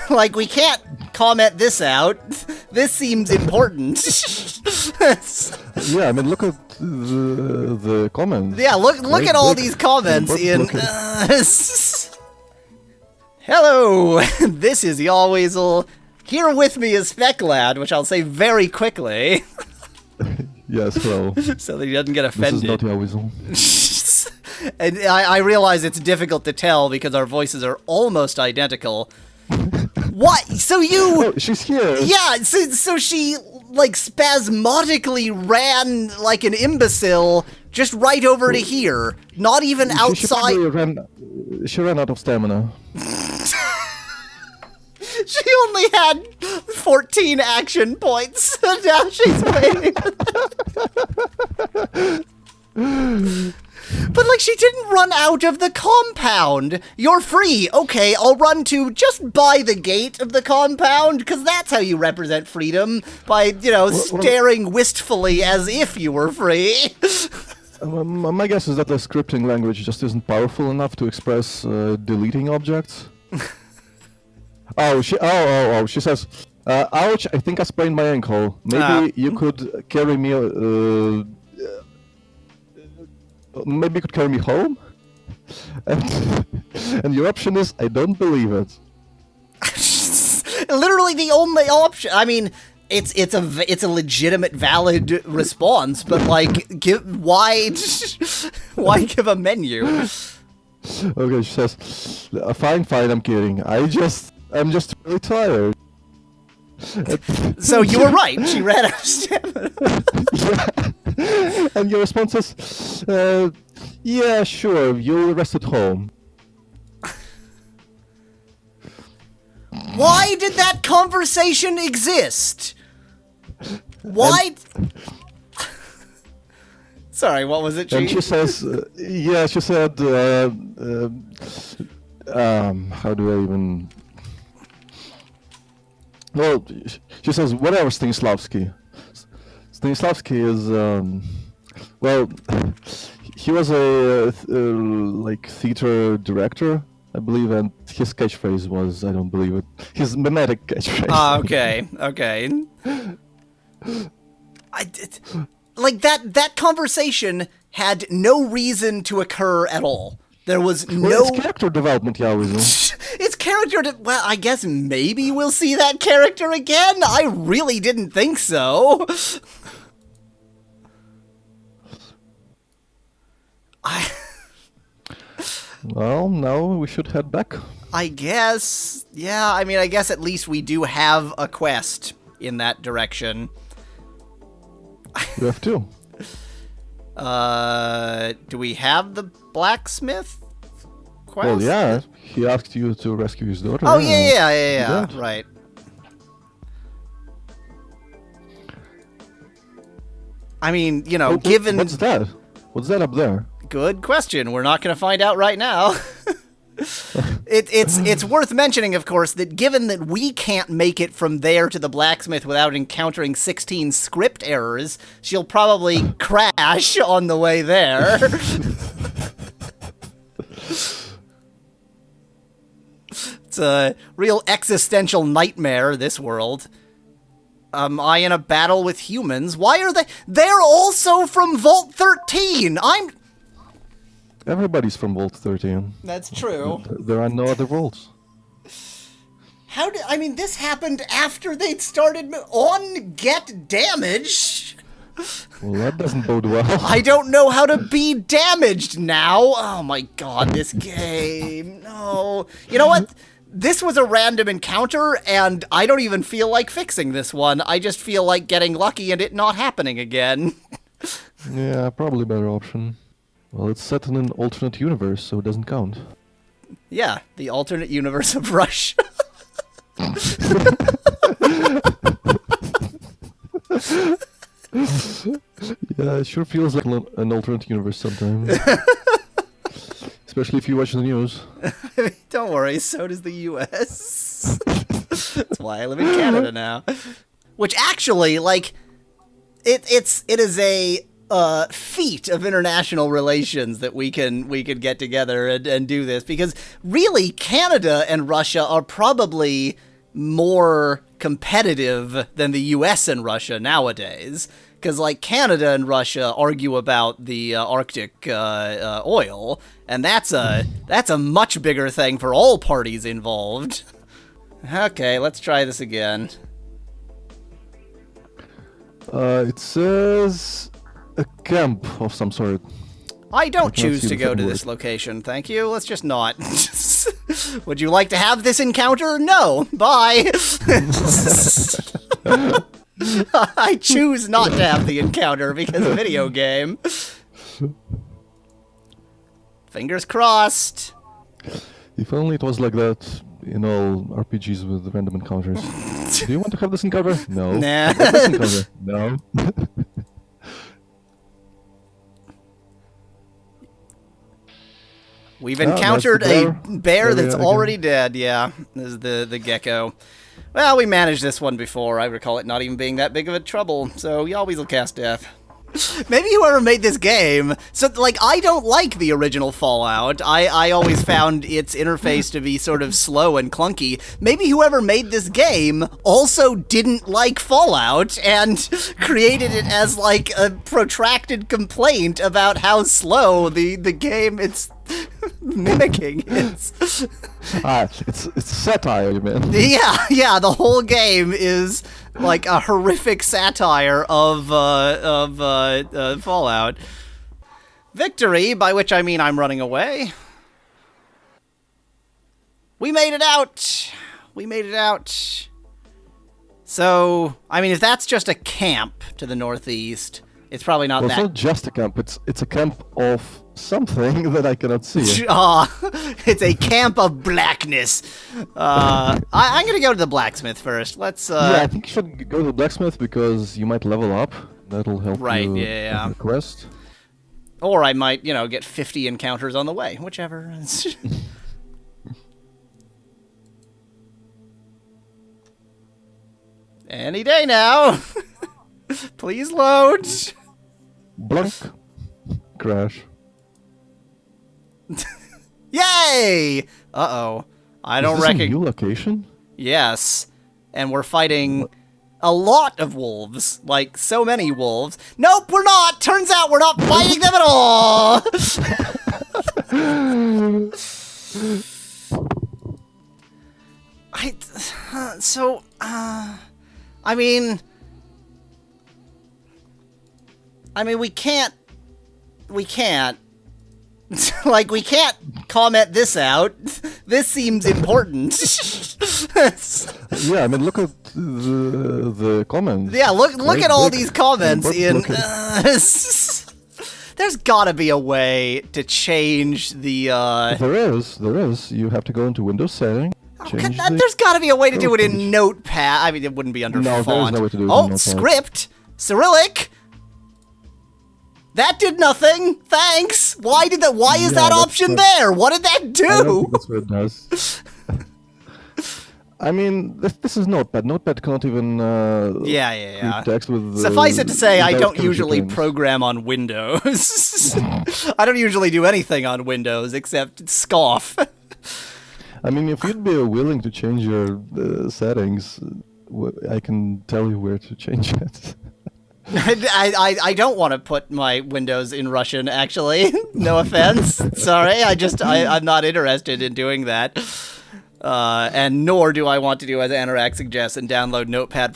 Like, we can't comment this out. This seems important. Yeah, I mean, look at the comments. Yeah, look at all these comments in... Hello, this is Yahweasel. Here with me is F.A.L.L.O.U.T, which I'll say very quickly. Yes, hello. So that he doesn't get offended. This is not Yahweasel. And I realize it's difficult to tell because our voices are almost identical. What? So you... Oh, she's here. Yeah, so she, like, spasmodically ran like an imbecile just right over to here. Not even outside... She ran out of stamina. She only had 14 action points. Now she's waiting. But, like, she didn't run out of the compound. You're free. Okay, I'll run to just by the gate of the compound, because that's how you represent freedom, by, you know, staring wistfully as if you were free. My guess is that the scripting language just isn't powerful enough to express deleting objects. She says, ouch, I think I sprained my ankle. Maybe you could carry me, maybe you could carry me home? And your option is, I don't believe it. Literally the only option. I mean, it's a legitimate, valid response, but, like, why give a menu? Okay, she says, fine, I'm kidding. I'm just really tired. So you were right. She ran out of stamina. Yeah. And your response is, yeah, sure, you'll rest at home. Why did that conversation exist? Why? Sorry, what was it, G? And she says, yeah, she said, how do I even... Well, she says, whatever, Stanislavski. Stanislavski is, well, he was a, like, theater director, I believe, and his catchphrase was, I don't believe it, his mimetic catchphrase. Ah, okay. Like, that conversation had no reason to occur at all. There was no... Well, it's character development, Yahweasel. It's character... Well, I guess maybe we'll see that character again? I really didn't think so. Well, now we should head back. I guess. Yeah, I mean, I guess at least we do have a quest in that direction. We have two. Do we have the blacksmith quest? Well, yeah, he asked you to rescue his daughter. Oh, yeah, right. I mean, you know, given... What's that? What's that up there? Good question. We're not going to find out right now. It's worth mentioning, of course, that given that we can't make it from there to the blacksmith without encountering 16 script errors, she'll probably crash on the way there. It's a real existential nightmare, this world. Am I in a battle with humans? Why are they... They're also from Vault 13! Everybody's from Vault 13. That's true. There are no other vaults. I mean, this happened after they'd started on Get Damage. Well, that doesn't bode well. I don't know how to be damaged now. Oh my god, this game. No. You know what? This was a random encounter, and I don't even feel like fixing this one. I just feel like getting lucky and it not happening again. Yeah, probably a better option. Well, it's set in an alternate universe, so it doesn't count. Yeah, the alternate universe of Rush. Yeah, it sure feels like an alternate universe sometimes. Especially if you watch the news. Don't worry, so does the US. That's why I live in Canada now. Which actually, like, it is a feat of international relations that we could get together and do this, because really Canada and Russia are probably more competitive than the US and Russia nowadays, because like Canada and Russia argue about the Arctic oil, and that's a much bigger thing for all parties involved. Okay, let's try this again. It says a camp of some sort. I don't cannot choose see to the go to second this word. location, thank you. Let's just not. Would you like to have this encounter? No. Bye. I choose not to have the encounter because video game. Fingers crossed. If only it was like that in all RPGs with random encounters. Do you want to have this encounter? No. Nah. Do you want this encounter? No. We've that's the encountered a bear that's Again. already dead. Yeah, this is the gecko. Well, we managed this one before. I recall it not even being that big of a trouble. So Yahweasel cast death. Maybe whoever made this game, so like I don't like the original Fallout. I always found its interface to be sort of slow and clunky. Maybe whoever made this game also didn't like Fallout and created it as like a protracted complaint about how slow the game it's mimicking is. It's satire, you mean? Yeah, the whole game is like a horrific satire of Fallout. Victory, by which I mean I'm running away. We made it out. We made it out. So, I mean, if that's just a camp to the northeast, it's probably not Well, it's that. not just a camp. It's a camp of something that I cannot see. It's a camp of blackness. I'm gonna go to the blacksmith first. Let's. Yeah, I think you should go to the blacksmith because you might level up. That'll help Right, you yeah. with the quest. Or I might, get 50 encounters on the way, whichever. Any day now. Please load. Blank. Crash. Yay! Uh-oh. I don't Is this a reckon. new location? Yes. And we're fighting a lot of wolves. Like, so many wolves. Nope, we're not! Turns out we're not fighting them at all! I mean, we can't, like, we can't comment this out. This seems important. Yeah, I mean, look at the comments. Yeah, look Quite at all big. these comments But in. look at- There's gotta be a way to change the. There is. You have to go into Windows settings. Change the... There's gotta be a way to do it in page. Notepad. I mean, it wouldn't be under No, there is font. no way to do it in Oh, Notepad. script, Cyrillic. That did nothing. Thanks. Why is Yeah, that that's option not- there? What did that I don't do? think that's what it does. I mean, this is Notepad. Notepad cannot even Yeah. read text with. Suffice it to say, I without don't curly usually frames. program on Windows. I don't usually do anything on Windows except scoff. I mean, if you'd be willing to change your settings, I can tell you where to change it. I don't want to put my Windows in Russian, actually. No offense. Sorry, I'm not interested in doing that. And nor do I want to do as Anorak suggests and download Notepad++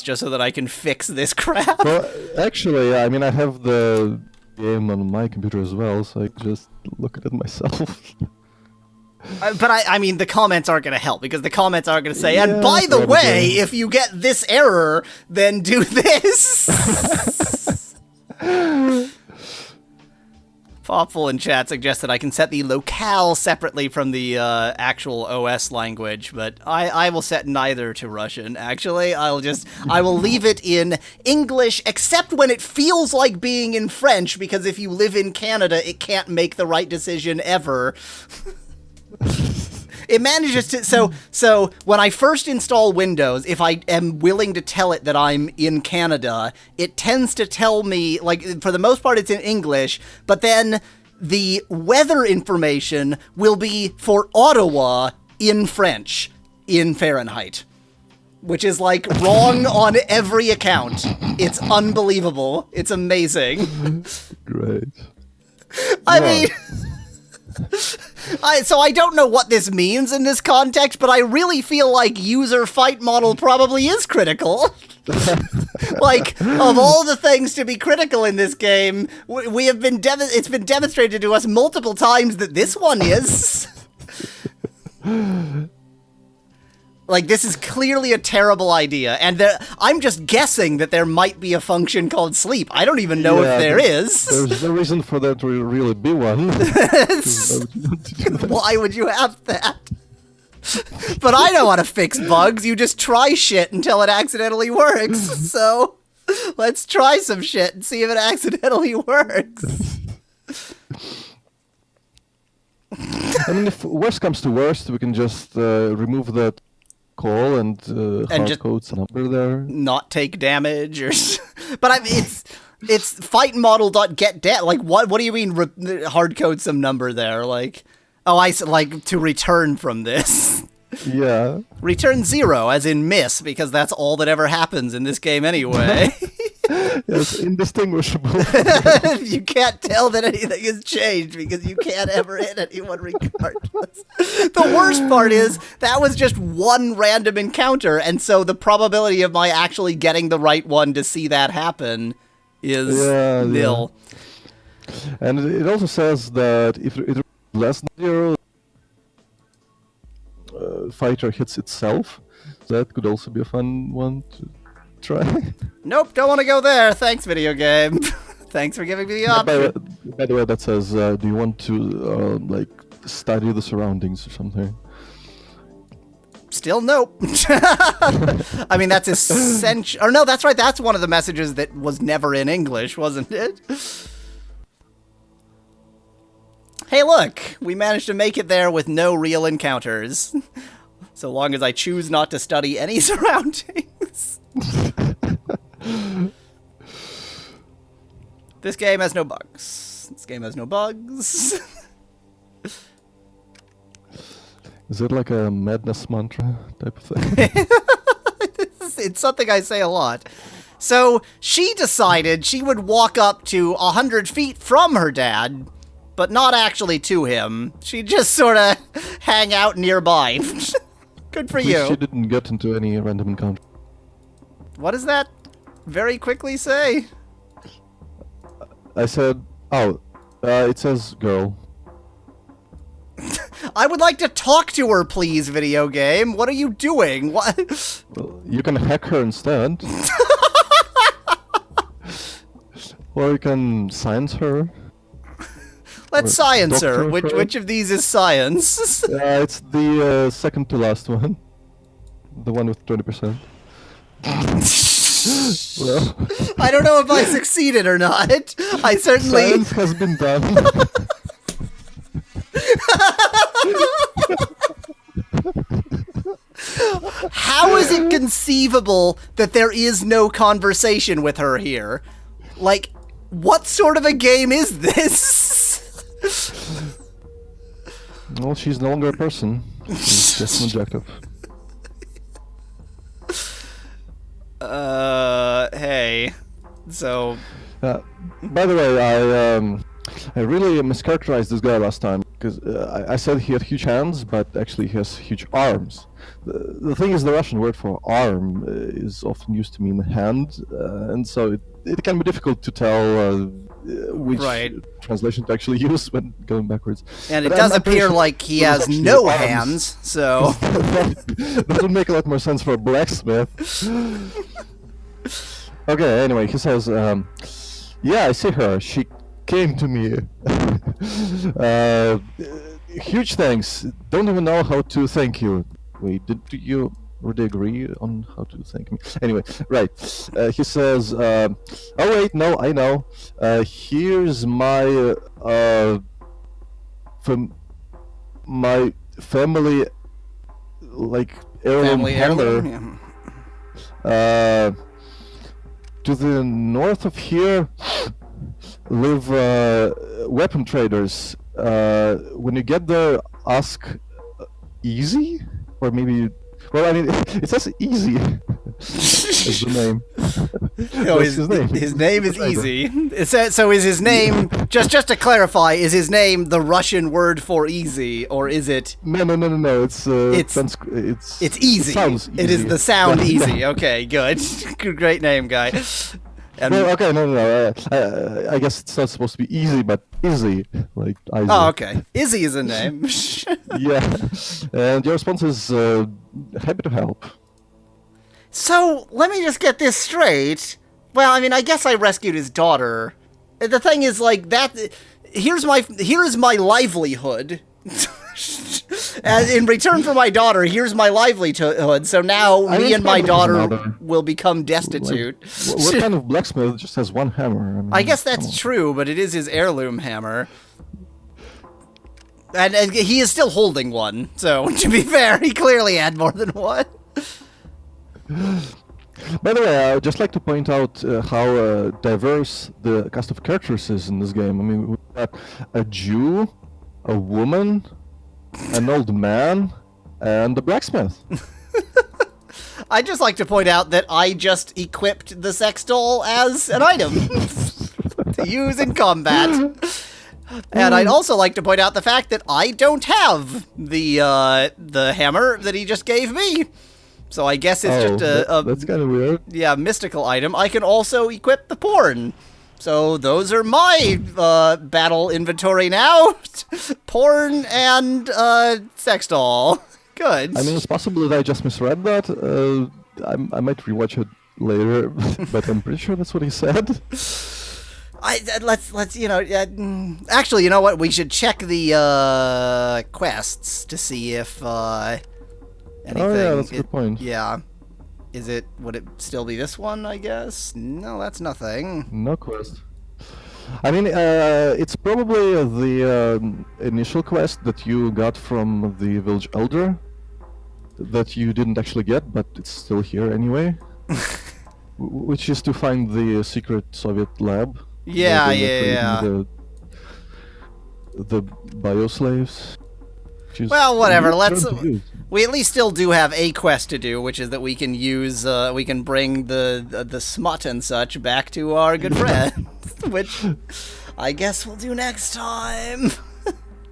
just so that I can fix this crap. Well, actually, I mean, I have the game on my computer as well, so I can just look at it myself. But I mean, the comments aren't going to help, because the comments are going to say, and Yeah, by the probably. way, if you get this error, then do this. Popful in chat suggests that I can set the locale separately from the actual OS language, but I will set neither to Russian, actually. I will leave it in English, except when it feels like being in French, because if you live in Canada, it can't make the right decision ever. It manages to so when I first install Windows, if I am willing to tell it that I'm in Canada, it tends to tell me, like, for the most part it's in English, but then the weather information will be for Ottawa in French in Fahrenheit, which is like wrong on every account. It's unbelievable. It's amazing. Great. I mean, so I don't know what this means in this context, but I really feel like user fight model probably is critical. Like, of all the things to be critical in this game, we have been it's been demonstrated to us multiple times that this one is. Like, this is clearly a terrible idea, and I'm just guessing that there might be a function called sleep. I don't even know if there is. There's no reason for there to really be one. Why would you have that? But I know how to fix bugs. You just try shit until it accidentally works. So, let's try some shit and see if it accidentally works. I mean, if worst comes to worst, we can just remove that call and hard code some number there. Not take damage, or but I mean, it's fight model.getDat. Like, what do you mean hard code some number there? Like, oh, like to return from this. Yeah. Return 0, as in miss, because that's all that ever happens in this game anyway. Yes, indistinguishable. You can't tell that anything has changed because you can't ever hit anyone regardless. The worst part is that was just one random encounter, and so the probability of my actually getting the right one to see that happen is nil. Yeah. And it also says that if it is less than 0, fighter hits itself. That could also be a fun one to try. Nope, don't want to go there. Thanks, video game. Thanks for giving me the option. By the way, that says, do you want to like study the surroundings or something? Still nope. I mean, that's essential. Or no, that's right. That's one of the messages that was never in English, wasn't it? Hey, look, we managed to make it there with no real encounters. So long as I choose not to study any surroundings. This game has no bugs. This game has no bugs. Is it like a madness mantra type of thing? It's something I say a lot. So she decided she would walk up to 100 feet from her dad, but not actually to him. She'd just sort of hang out nearby. Good for you. She didn't get into any random encounter. What does that very quickly say? I said, it says girl. I would like to talk to her, please, video game. What are you doing? What? Well, you can hack her instead. Or you can science her. Let's science her. Which of these is science? It's the second to last one. The one with 20%. Well, I don't know if I succeeded or not. I certainly... Science has been done. How is it conceivable that there is no conversation with her here? Like, what sort of a game is this? Well, she's no longer a person. She's just an objective. Hey. So... by the way, I really mischaracterized this guy last time, because I said he had huge hands, but actually he has huge arms. The thing is, the Russian word for arm is often used to mean hand, and so it can be difficult to tell which translation to actually use when going backwards. And it does appear like he has no hands, so... That would make a lot more sense for a blacksmith. Okay, anyway, he says, yeah, I see her. She came to me. Huge thanks. Don't even know how to thank you. Wait, did you already agree on how to thank me? Anyway, right. He says, oh wait, no, I know. Here's my family, like heirloom Family hammer. heirloom. Yeah. To the north of here live weapon traders. When you get there, ask Easy, or maybe. Well, I mean, it says Easy as the name. No, What's his name? His name is Easy. So is his name, just to clarify, is his name the Russian word for easy, or is it? No. It's Easy. It sounds It is easy. the sound Yeah. easy. Okay, good. Great name, guy. And, Well, okay, no. I guess it's not supposed to be easy, but Izzy, like Izzy. oh, okay. Izzy is a name. Yeah, and your response is happy to help. So, let me just get this straight. Well, I mean, I guess I rescued his daughter. The thing is, like, that... Here is my livelihood. And in return for my daughter, here's my livelihood. So now I me mean, and my it's kind of daughter another- will become destitute. What kind of blacksmith just has one hammer? I guess come on. that's true, but it is his heirloom hammer. And he is still holding one, so to be fair, he clearly had more than one. By the way, I'd just like to point out how diverse the cast of characters is in this game. I mean, we've got a Jew, a woman, an old man, and a blacksmith. I'd just like to point out that I just equipped the sex doll as an item to use in combat. And I'd also like to point out the fact that I don't have the hammer that he just gave me. So I guess it's just that's kind of weird. yeah, mystical item. I can also equip the porn. So those are my battle inventory now. Porn and sex doll. Good. I mean, it's possible that I just misread that. I might rewatch it later, but I'm pretty sure that's what he said. Let's actually, you know what? We should check the quests to see if anything. Oh yeah, that's a good point. Yeah. Would it still be this one, I guess? No, that's nothing. No quest. I mean, it's probably the initial quest that you got from the village elder that you didn't actually get, but it's still here anyway. Which is to find the secret Soviet lab. Yeah, where they were yeah. creating The bioslaves. which is Well, whatever, really let's- fun to use. We at least still do have a quest to do, which is that we can use, we can bring the smut and such back to our good friend, which I guess we'll do next time.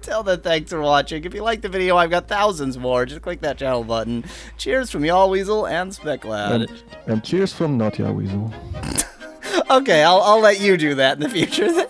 Till then, thanks for watching. If you liked the video, I've got thousands more. Just click that channel button. Cheers from Yahweasel and Speclad. And cheers from not Yahweasel. Okay, I'll let you do that in the future then.